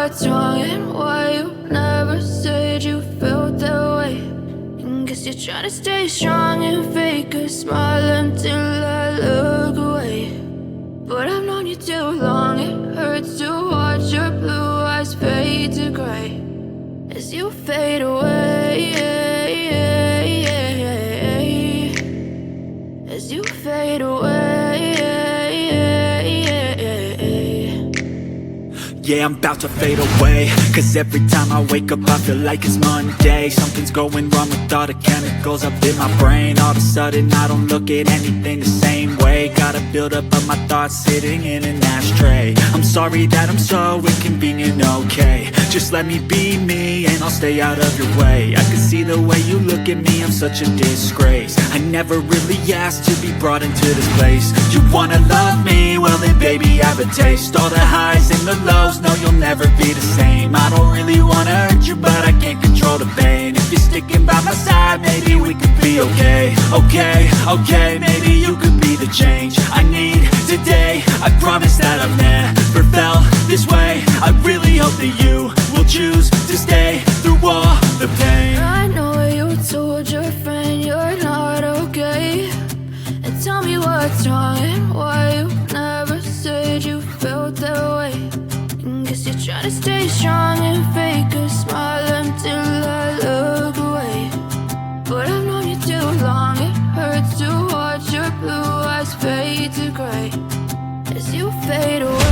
what's wrong and why you never said you felt that way. And guess you're trying to stay strong and fake a smile until I look away. But I've known you too long, it hurts to watch your blue eyes fade to gray as you fade away, as you fade away. Yeah, I'm about to fade away, 'cause every time I wake up I feel like it's Monday. Something's going wrong with all the chemicals up in my brain. All of a sudden I don't look at anything the same way. Gotta build up of my thoughts sitting in an ashtray. I'm sorry that I'm so inconvenient, okay. Just let me be me and I'll stay out of your way. I can see the way you look at me, I'm such a disgrace. I never really asked to be brought into this place. You wanna love me? Well then baby have a taste. All the highs and the lows, no you'll never be the same. I don't really wanna hurt you but I can't control the pain. If you're sticking by my side maybe we could be okay. Okay, maybe you could be the change I need today. I promise that I've never felt this way. I really hope that you will choose to stay through all the pain. I know you told your friend you're not okay, and tell me what's wrong and why you never said you felt that way. And guess you're trying to stay strong and fake a smile until I look away. But I've known you too long, it hurts to watch your blue eyes fade to gray as you fade away.